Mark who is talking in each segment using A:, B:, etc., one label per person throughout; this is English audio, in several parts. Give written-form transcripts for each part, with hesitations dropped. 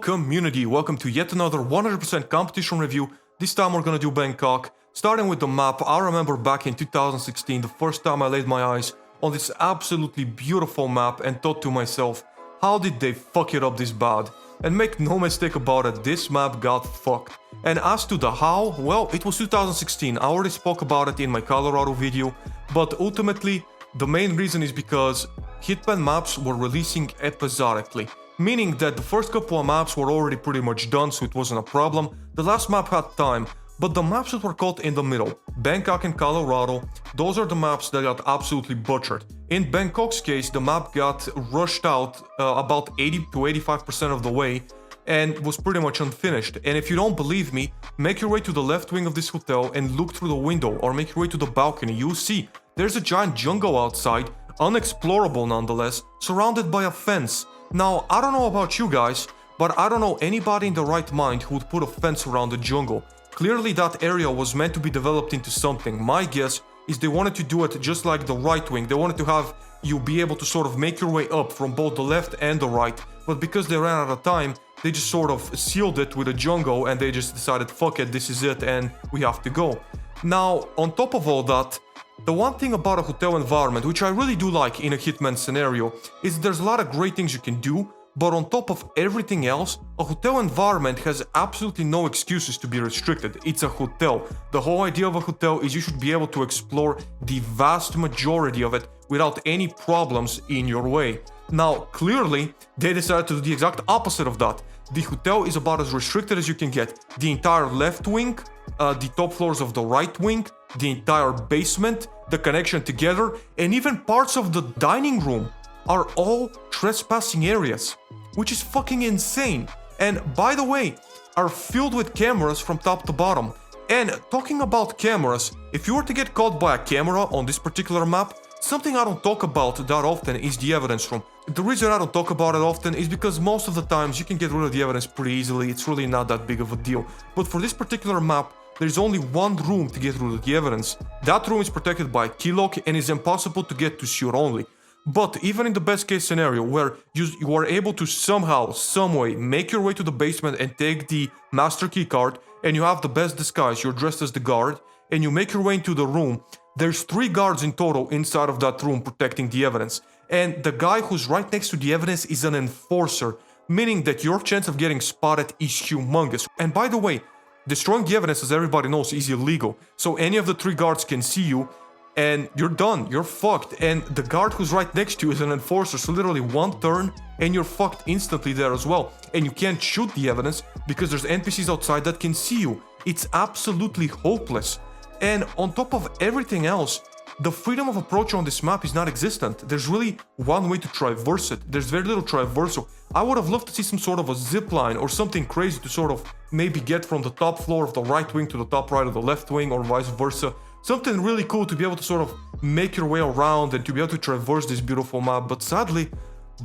A: Community, welcome to yet another 100% competition review. This time we're gonna do Bangkok. Starting with the map, I remember back in 2016, the first time I laid my eyes on this absolutely beautiful map and thought to myself, how did they fuck it up this bad? And make no mistake about it, this map got fucked. And as to the how, well, it was 2016, I already spoke about it in my Colorado video, but ultimately, the main reason is because Hitman maps were releasing episodically. Meaning that the first couple of maps were already pretty much done, so it wasn't a problem. The last map had time, but the maps that were caught in the middle, Bangkok and Colorado, those are the maps that got absolutely butchered. In Bangkok's case, the map got rushed out about 80 to 85% of the way and was pretty much unfinished. And if you don't believe me, make your way to the left wing of this hotel and look through the window, or make your way to the balcony. You'll see there's a giant jungle outside, unexplorable nonetheless, surrounded by a fence. Now, I don't know about you guys, but I don't know anybody in the right mind who would put a fence around the jungle. Clearly that area was meant to be developed into something. My guess is they wanted to do it just like the right wing. They wanted to have you be able to sort of make your way up from both the left and the right. But because they ran out of time, they just sort of sealed it with a jungle and they just decided, fuck it, this is it and we have to go. Now, on top of all that, the one thing about a hotel environment, which I really do like in a Hitman scenario, is there's a lot of great things you can do, but on top of everything else, a hotel environment has absolutely no excuses to be restricted. It's a hotel. The whole idea of a hotel is you should be able to explore the vast majority of it without any problems in your way. Now, clearly, they decided to do the exact opposite of that. The hotel is about as restricted as you can get. The entire left wing, the top floors of the right wing, the entire basement, the connection together, and even parts of the dining room are all trespassing areas, which is fucking insane. And by the way, are filled with cameras from top to bottom. And talking about cameras, if you were to get caught by a camera on this particular map, something I don't talk about that often is the evidence room. The reason I don't talk about it often is because most of the times you can get rid of the evidence pretty easily. It's really not that big of a deal. But for this particular map, there's only one room to get rid of the evidence. That room is protected by a key lock and is impossible to get to shoot only. But even in the best case scenario where you are able to somehow, someway make your way to the basement and take the master key card, and you have the best disguise, you're dressed as the guard, and you make your way into the room, there's 3 guards in total inside of that room protecting the evidence. And the guy who's right next to the evidence is an enforcer, meaning that your chance of getting spotted is humongous. And by the way, destroying the evidence, as everybody knows, is illegal. So any of the 3 guards can see you and you're done, you're fucked. And the guard who's right next to you is an enforcer, so literally one turn and you're fucked instantly there as well. And you can't shoot the evidence because there's NPCs outside that can see you. It's absolutely hopeless. And on top of everything else, the freedom of approach on this map is not existent. There's really one way to traverse it. There's very little traversal. I would have loved to see some sort of a zip line or something crazy to sort of maybe get from the top floor of the right wing to the top right of the left wing or vice versa. Something really cool to be able to sort of make your way around and to be able to traverse this beautiful map. But sadly,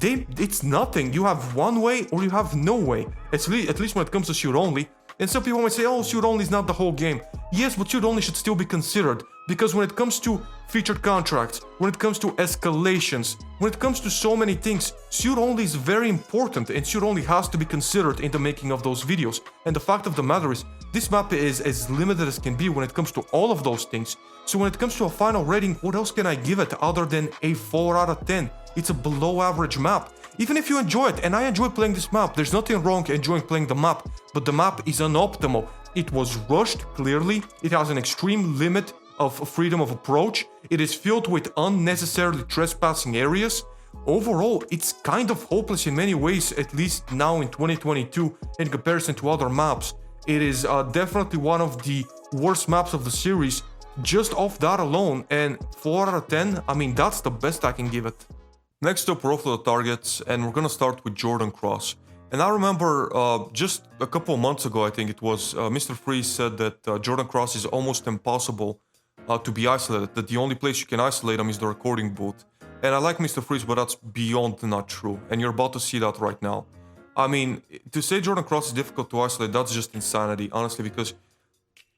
A: it's nothing. You have one way or you have no way. At least when it comes to shoot only. And some people might say, oh, shoot only is not the whole game. Yes, but shoot only should still be considered. Because when it comes to featured contracts, when it comes to escalations, when it comes to so many things, shoot only is very important and shoot only has to be considered in the making of those videos. And the fact of the matter is, this map is as limited as can be when it comes to all of those things. So when it comes to a final rating, what else can I give it other than a 4 out of 10? It's a below average map. Even if you enjoy it, and I enjoy playing this map, there's nothing wrong enjoying playing the map, but the map is unoptimal. It was rushed, clearly, it has an extreme limit of freedom of approach, it is filled with unnecessarily trespassing areas. Overall, it's kind of hopeless in many ways, at least now in 2022, in comparison to other maps. It is definitely one of the worst maps of the series, just off that alone, and 4 out of 10, I mean, that's the best I can give it. Next up, we're off to the targets, and we're gonna start with Jordan Cross. And I remember just a couple of months ago, I think it was, Mr. Freeze said that Jordan Cross is almost impossible to be isolated, that the only place you can isolate him is the recording booth. And I like Mr. Freeze, but that's beyond not true, and you're about to see that right now. I mean, to say Jordan Cross is difficult to isolate, that's just insanity, honestly, because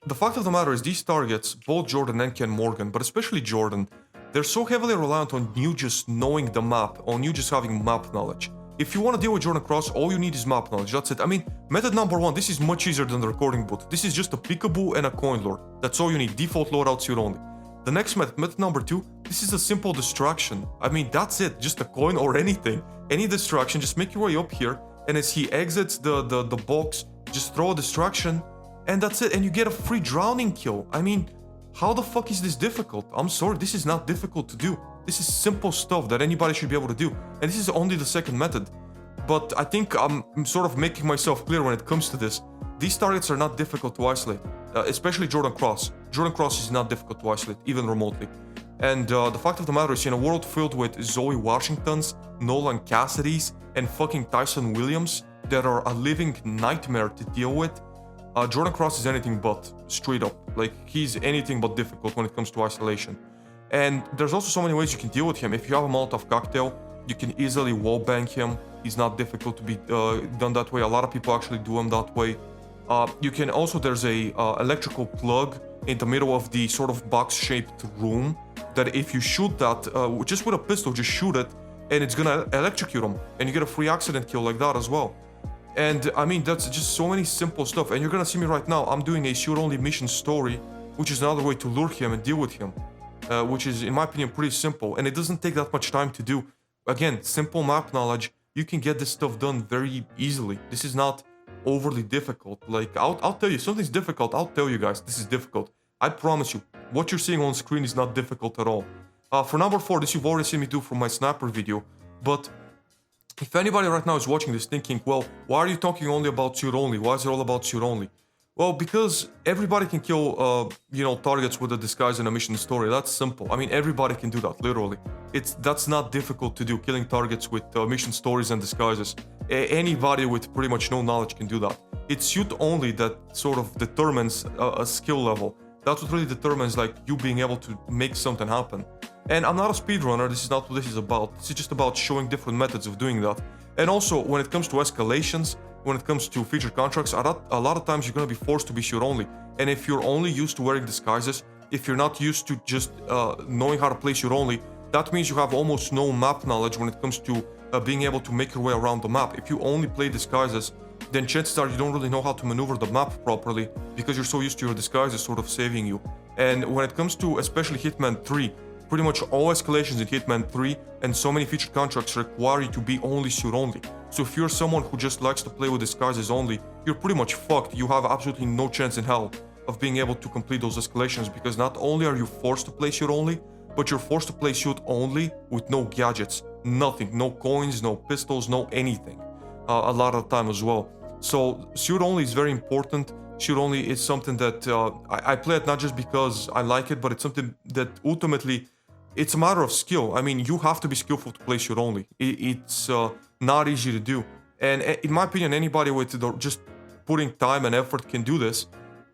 A: the fact of the matter is these targets, both Jordan and Ken Morgan, but especially Jordan, they're so heavily reliant on you just knowing the map, on you just having map knowledge. If you want to deal with Jordan Cross, all you need is map knowledge. That's it. I mean, method number 1, this is much easier than the recording boot. This is just a peekaboo and a coin lure. That's all you need. Default loadout suit only. The next method number 2, this is a simple distraction. I mean, that's it. Just a coin or anything. Any distraction, just make your way up here. And as he exits the box, just throw a distraction. And that's it. And you get a free drowning kill. I mean, how the fuck is this difficult? I'm sorry, this is not difficult to do. This is simple stuff that anybody should be able to do. And this is only the second method. But I think I'm sort of making myself clear when it comes to this. These targets are not difficult to isolate, especially Jordan Cross. Jordan Cross is not difficult to isolate, even remotely. And the fact of the matter is, in a world filled with Zoe Washingtons, Nolan Cassidys, and fucking Tyson Williams that are a living nightmare to deal with, Jordan Cross is anything but, straight up. Like, he's anything but difficult when it comes to isolation. And there's also so many ways you can deal with him. If you have a Molotov cocktail, you can easily wallbang him. He's not difficult to be done that way. A lot of people actually do him that way. You can also, there's a electrical plug in the middle of the sort of box-shaped room that if you shoot that, just with a pistol, just shoot it, and it's gonna electrocute him. And you get a free accident kill like that as well. And I mean, that's just so many simple stuff. And you're gonna see me right now, I'm doing a shoot-only mission story, which is another way to lure him and deal with him. Which is, in my opinion, pretty simple, and it doesn't take that much time to do. Again, simple map knowledge, you can get this stuff done very easily. This is not overly difficult. Like, I'll tell you, something's difficult, I'll tell you guys, this is difficult. I promise you, what you're seeing on screen is not difficult at all. For number 4, this you've already seen me do from my sniper video, but if anybody right now is watching this thinking, well, why are you talking only about shoot only? Why is it all about shoot only? Well, because everybody can kill, targets with a disguise and a mission story. That's simple. I mean, everybody can do that, literally. That's not difficult to do, killing targets with mission stories and disguises. Anybody with pretty much no knowledge can do that. It's shoot only that sort of determines a skill level. That's what really determines, like, you being able to make something happen. And I'm not a speedrunner, this is not what this is about. This is just about showing different methods of doing that. And also, when it comes to escalations, when it comes to feature contracts, a lot of times you're going to be forced to be shoot only. And if you're only used to wearing disguises, if you're not used to just knowing how to play shoot only, that means you have almost no map knowledge when it comes to being able to make your way around the map. If you only play disguises, then chances are you don't really know how to maneuver the map properly because you're so used to your disguises sort of saving you. And when it comes to especially Hitman 3, pretty much all escalations in Hitman 3 and so many featured contracts require you to be only shoot only. So if you're someone who just likes to play with disguises only, you're pretty much fucked. You have absolutely no chance in hell of being able to complete those escalations because not only are you forced to play shoot only, but you're forced to play shoot only with no gadgets, nothing, no coins, no pistols, no anything, a lot of the time as well. So shoot only is very important. Shoot only is something that I play it not just because I like it, but it's something that ultimately, it's a matter of skill. I mean, you have to be skillful to play shoot only. It's not easy to do. And in my opinion, anybody with just putting time and effort can do this.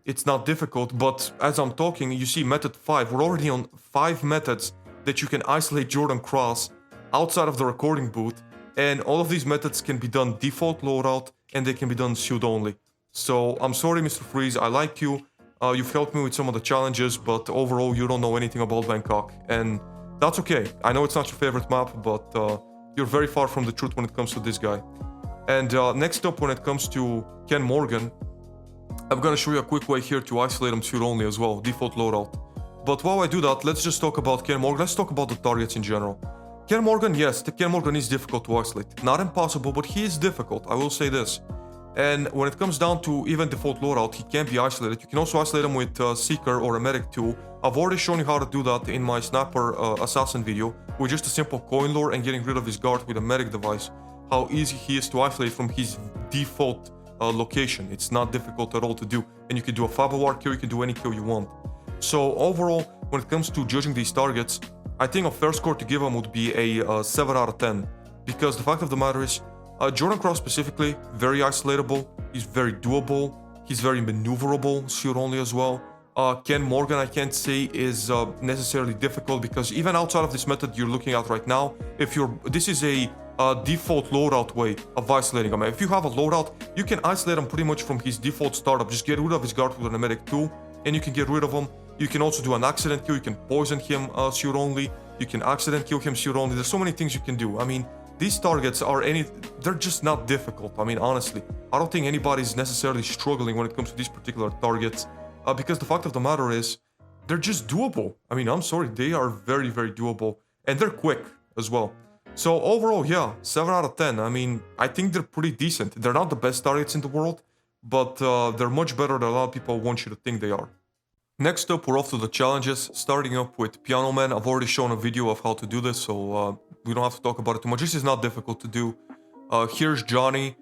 A: It's not difficult, but as I'm talking, you see method 5. We're already on 5 methods that you can isolate Jordan Cross outside of the recording booth. And all of these methods can be done default loadout and they can be done shoot only. So I'm sorry, Mr. Freeze, I like you. You've helped me with some of the challenges, but overall you don't know anything about Bangkok. And that's okay. I know it's not your favorite map, but you're very far from the truth when it comes to this guy. And next up, when it comes to Ken Morgan, I'm gonna show you a quick way here to isolate him shoot only as well, default loadout. But while I do that, let's just talk about Ken Morgan. Let's talk about the targets in general. Ken Morgan, yes, Ken Morgan is difficult to isolate. Not impossible, but he is difficult, I will say this. And when it comes down to even default loadout, he can be isolated. You can also isolate him with Seeker or a Medic tool. I've already shown you how to do that in my Sniper Assassin video, with just a simple coin lure and getting rid of his guard with a Medic device. How easy he is to isolate from his default location. It's not difficult at all to do. And you can do a 5-hour kill, you can do any kill you want. So overall, when it comes to judging these targets, I think a fair score to give him would be a 7 out of 10. Because the fact of the matter is, Jordan Cross specifically, very isolatable, he's very doable, he's very maneuverable, shoot only as well. Ken Morgan, I can't say is necessarily difficult because even outside of this method you're looking at right now, this is a default loadout way of isolating him. If you have a loadout, you can isolate him pretty much from his default startup. Just get rid of his guard with an Medic tool, and you can get rid of him. You can also do an accident kill, you can poison him shoot only, you can accident kill him shoot only. There's so many things you can do. I mean, these targets they're just not difficult. I mean, honestly, I don't think anybody's necessarily struggling when it comes to these particular targets, because the fact of the matter is, they're just doable. I mean, I'm sorry, they are very, very doable, and they're quick as well. So overall, yeah, 7 out of 10. I mean, I think they're pretty decent. They're not the best targets in the world, but they're much better than a lot of people want you to think they are. Next up, we're off to the challenges, starting up with Piano Man. I've already shown a video of how to do this, so we don't have to talk about it too much. This is not difficult to do. Here's Johnny.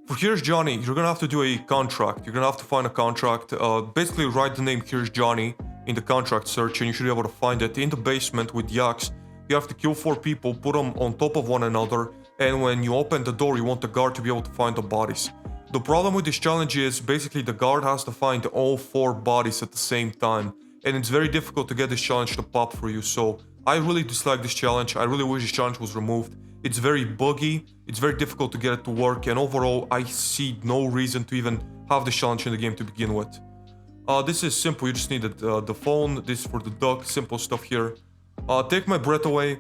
A: For Here's Johnny, you're gonna have to do a contract. You're gonna have to find a contract. Basically, write the name Here's Johnny in the contract search, and you should be able to find it. In the basement with the axe, you have to kill 4 people, put them on top of one another, and when you open the door, you want the guard to be able to find the bodies. The problem with this challenge is basically the guard has to find all 4 bodies at the same time, and it's very difficult to get this challenge to pop for you, so I really dislike this challenge. I really wish this challenge was removed. It's very buggy, it's very difficult to get it to work, and overall I see no reason to even have this challenge in the game to begin with. This is simple, you just need the phone, this is for the duck, simple stuff here. Take my breath away.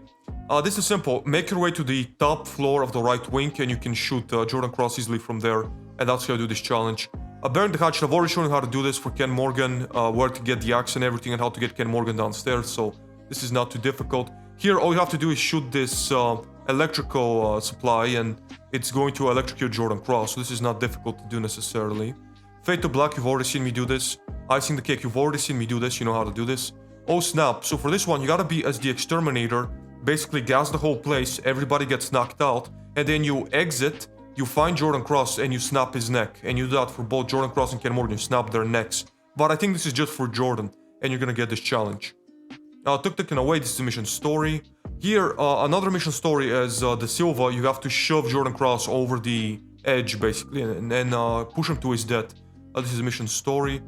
A: This is simple, make your way to the top floor of the right wing and you can shoot Jordan Cross easily from there. And that's how I do this challenge. Bearing the hatchet, I've already shown you how to do this for Ken Morgan, where to get the axe and everything, and how to get Ken Morgan downstairs, so this is not too difficult. Here, all you have to do is shoot this electrical supply, and it's going to electrocute Jordan Cross, so this is not difficult to do necessarily. Fade to Black, you've already seen me do this. Icing the Cake, you've already seen me do this, you know how to do this. Oh snap, so for this one, you gotta be as the exterminator, basically gas the whole place, everybody gets knocked out, and then you exit. You find Jordan Cross and you snap his neck, and you do that for both Jordan Cross and Ken Morgan, you snap their necks. But I think this is just for Jordan, and you're gonna get this challenge. Tuk-tuking away, this is a mission story. Here, another mission story is the Silva, you have to shove Jordan Cross over the edge, basically, and then push him to his death. This is a mission story.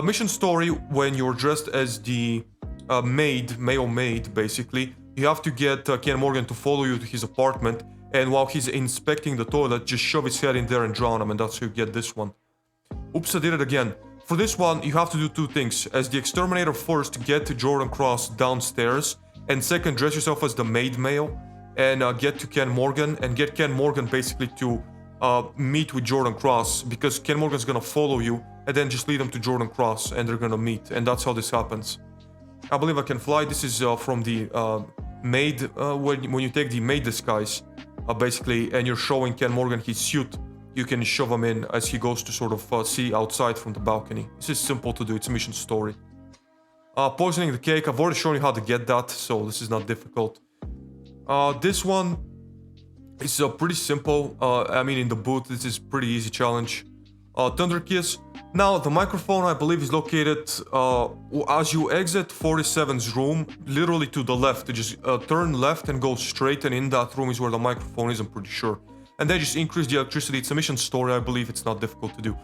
A: Mission story, when you're dressed as the male maid, basically, you have to get Ken Morgan to follow you to his apartment, and while he's inspecting the toilet, just shove his head in there and drown him, and that's how you get this one. Oops, I did it again. For this one, you have to do 2 things. As the exterminator, first, get to Jordan Cross downstairs, and second, dress yourself as the maid male, and get to Ken Morgan, and get Ken Morgan basically to meet with Jordan Cross, because Ken Morgan's gonna follow you, and then just lead him to Jordan Cross, and they're gonna meet, and that's how this happens. I believe I can fly. This is from the maid, when you take the maid disguise, basically, and you're showing Ken Morgan his suit, you can shove him in as he goes to sort of see outside from the balcony. This is simple to do, it's a mission story. Poisoning the cake, I've already shown you how to get that, so this is not difficult. This one is pretty simple. I mean, in the booth, this is pretty easy challenge. Thunder Kiss. Now, the microphone, I believe, is located as you exit 47's room, literally to the left. You just turn left and go straight, and in that room is where the microphone is, I'm pretty sure. And then just increase the electricity. It's a mission story, I believe. It's not difficult to do.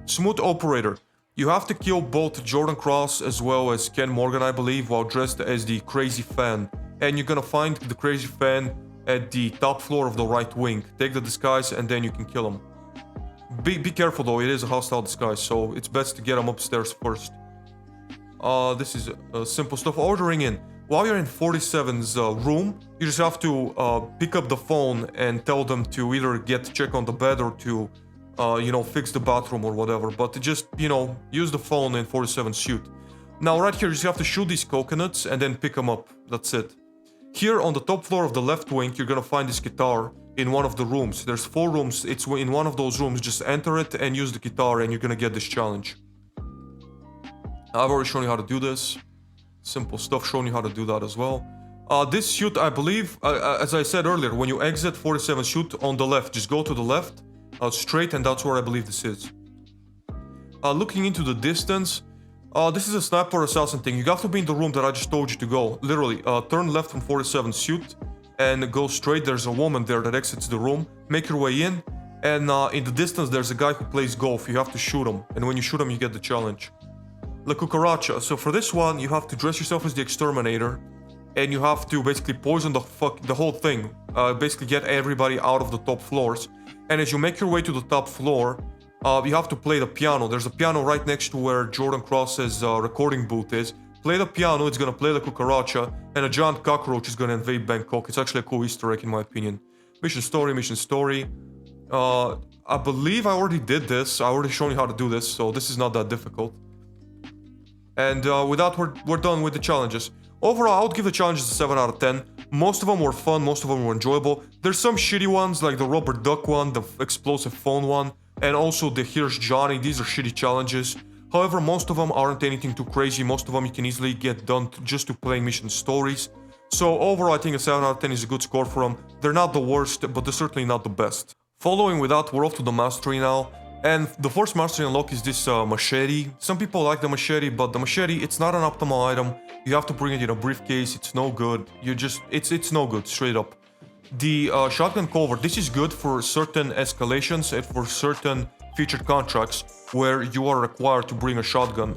A: Smooth Operator. You have to kill both Jordan Cross as well as Ken Morgan, I believe, while dressed as the Crazy Fan. And you're gonna find the Crazy Fan at the top floor of the right wing. Take the disguise and then you can kill him. Be careful though, it is a hostile disguise, so it's best to get him upstairs first. This is simple stuff. Ordering in. While you're in 47's room, you just have to pick up the phone and tell them to either check on the bed or to, fix the bathroom or whatever. But to just, use the phone in 47's suit. Now right here, you just have to shoot these coconuts and then pick them up. That's it. Here on the top floor of the left wing, you're gonna find this guitar in one of the rooms. There's 4 rooms. It's in one of those rooms. Just enter it and use the guitar and you're gonna get this challenge. I've already shown you how to do this. Simple stuff, showing you how to do that as well. This shoot, I believe, as I said earlier, when you exit 47 shoot on the left, just go to the left, straight, and that's where I believe this is. Looking into the distance, this is a sniper assassin thing. You have to be in the room that I just told you to go. Literally, turn left from 47 shoot and go straight. There's a woman there that exits the room. Make your way in, and in the distance, there's a guy who plays golf. You have to shoot him, and when you shoot him, you get the challenge. La Cucaracha. So for this one, you have to dress yourself as the exterminator, and you have to basically poison the whole thing. Basically get everybody out of the top floors. And as you make your way to the top floor, you have to play the piano. There's a piano right next to where Jordan Cross's recording booth is. Play the piano, it's gonna play La Cucaracha, and a giant cockroach is gonna invade Bangkok. It's actually a cool Easter egg in my opinion. Mission story, mission story. I believe I already did this. I already shown you how to do this, so this is not that difficult. And with that, we're done with the challenges. Overall, I would give the challenges a 7 out of 10. Most of them were fun, most of them were enjoyable. There's some shitty ones, like the rubber duck one, the explosive phone one, and also the Here's Johnny. These are shitty challenges. However, most of them aren't anything too crazy. Most of them you can easily get done just to playing mission stories. So overall, I think a 7 out of 10 is a good score for them. They're not the worst, but they're certainly not the best. Following with that, we're off to the mastery now. And the first mastery unlock is this machete. Some people like the machete, but the machete, it's not an optimal item. You have to bring it in a briefcase. It's no good. It's no good, straight up. The shotgun cover, this is good for certain escalations and for certain featured contracts where you are required to bring a shotgun.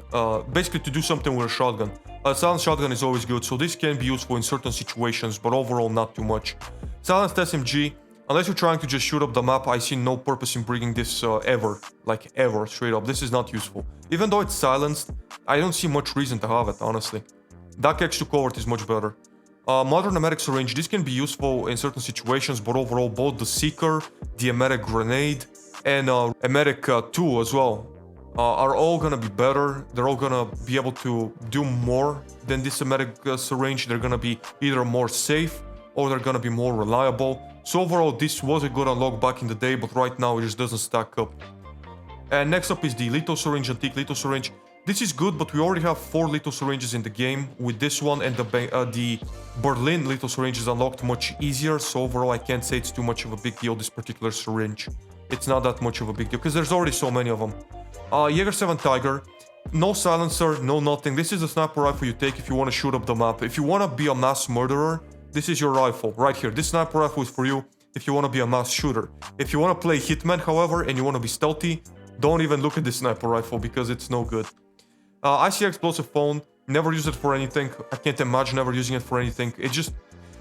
A: Basically to do something with a shotgun. A silenced shotgun is always good, so this can be useful in certain situations, but overall not too much. Silenced SMG. Unless you're trying to just shoot up the map, I see no purpose in bringing this ever. Like ever, straight up. This is not useful. Even though it's silenced, I don't see much reason to have it, honestly. Dark X2 covert is much better. Modern emetic syringe, this can be useful in certain situations, but overall both the Seeker, the emetic grenade, and emetic 2 as well are all gonna be better. They're all gonna be able to do more than this emetic syringe. They're gonna be either more safe or they're gonna be more reliable. So overall, this was a good unlock back in the day, but right now it just doesn't stack up. And next up is the lethal syringe, antique lethal syringe. This is good, but we already have 4 lethal syringes in the game. With this one and the Berlin lethal syringe is unlocked much easier, so overall I can't say it's too much of a big deal, this particular syringe. It's not that much of a big deal, because there's already so many of them. Jaeger 7 Tiger. No silencer, no nothing. This is a sniper rifle you take if you want to shoot up the map. If you want to be a mass murderer, this is your rifle, right here. This sniper rifle is for you if you want to be a mass shooter. If you want to play Hitman, however, and you want to be stealthy, don't even look at this sniper rifle because it's no good. IC explosive phone, never use it for anything. I can't imagine ever using it for anything. It just...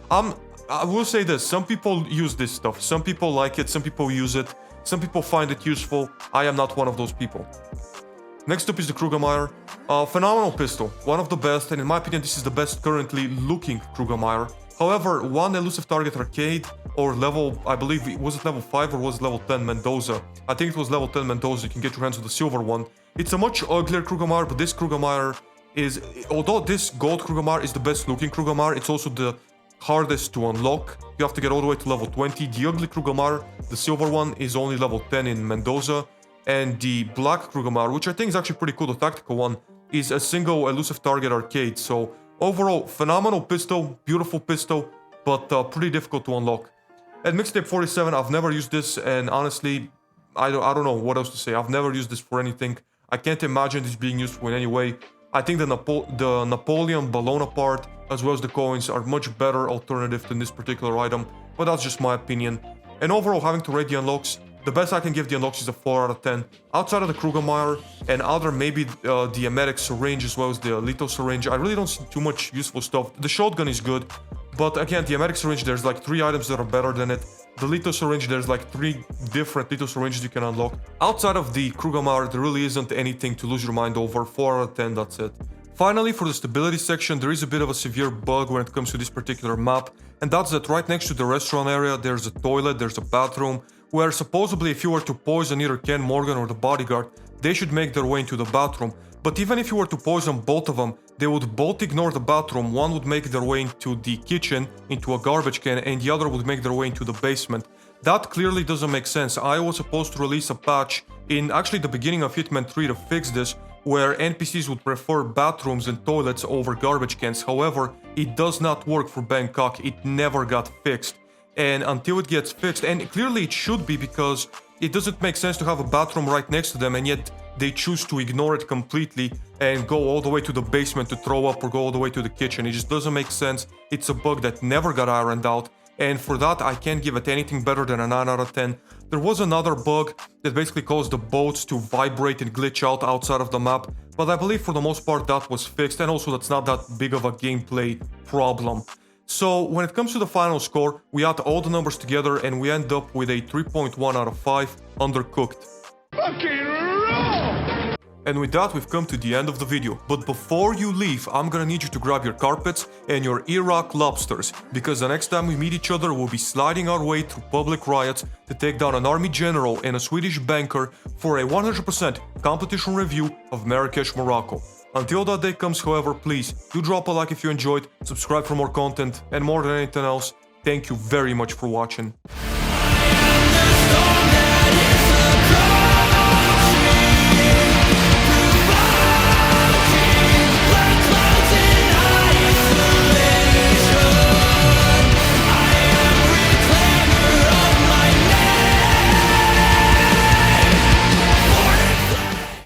A: I will say this, some people use this stuff. Some people like it, some people use it. Some people find it useful. I am not one of those people. Next up is the Krugermeyer. Phenomenal pistol, one of the best, and in my opinion this is the best currently looking Krugermeyer. However, one elusive target arcade or level, I believe, was it level 5 or was it level 10 Mendoza? I think it was level 10 Mendoza, you can get your hands on the silver one. It's a much uglier Krugermeyer, but this Krugermeyer is, although this gold Krugermeyer is the best looking Krugermeyer, it's also the hardest to unlock. You have to get all the way to level 20. The ugly Krugermeyer, the silver one, is only level 10 in Mendoza. And the black Krugermeyer, which I think is actually pretty cool, the tactical one, is a single elusive target arcade. So overall, phenomenal pistol, beautiful pistol, but pretty difficult to unlock. At Mixtape 47, I've never used this, and honestly, I don't know what else to say. I've never used this for anything. I can't imagine this being useful in any way. I think the Napoleon Bonaparte, as well as the coins, are much better alternative than this particular item, but that's just my opinion. And overall, having to rate the unlocks, the best I can give the unlocks is a 4 out of 10. Outside of the Krugermeyer and other maybe the emetic syringe as well as the lethal syringe, I really don't see too much useful stuff. The shotgun is good, but again, the emetic syringe, there's like 3 items that are better than it. The lethal syringe, there's like 3 different lethal syringes you can unlock. Outside of the Krugermeyer, there really isn't anything to lose your mind over. 4 out of 10, that's it. Finally, for the stability section, there is a bit of a severe bug when it comes to this particular map, and that's that right next to the restaurant area, there's a toilet, there's a bathroom, where supposedly if you were to poison either Ken Morgan or the bodyguard, they should make their way into the bathroom. But even if you were to poison both of them, they would both ignore the bathroom. One would make their way into the kitchen, into a garbage can, and the other would make their way into the basement. That clearly doesn't make sense. I was supposed to release a patch in actually the beginning of Hitman 3 to fix this, where NPCs would prefer bathrooms and toilets over garbage cans. However, it does not work for Bangkok. It never got fixed. And until it gets fixed, and clearly it should be, because it doesn't make sense to have a bathroom right next to them and yet they choose to ignore it completely and go all the way to the basement to throw up or go all the way to the kitchen. It just doesn't make sense. It's a bug that never got ironed out, and for that I can't give it anything better than a 9 out of 10. There was another bug that basically caused the boats to vibrate and glitch out outside of the map, but I believe for the most part that was fixed, and also that's not that big of a gameplay problem. So when it comes to the final score, we add all the numbers together and we end up with a 3.1 out of 5, undercooked. And with that, we've come to the end of the video. But before you leave, I'm gonna need you to grab your carpets and your Iraq lobsters, because the next time we meet each other, we'll be sliding our way through public riots to take down an army general and a Swedish banker for a 100% competition review of Marrakesh, Morocco. Until that day comes, however, please do drop a like if you enjoyed, subscribe for more content, and more than anything else, thank you very much for watching.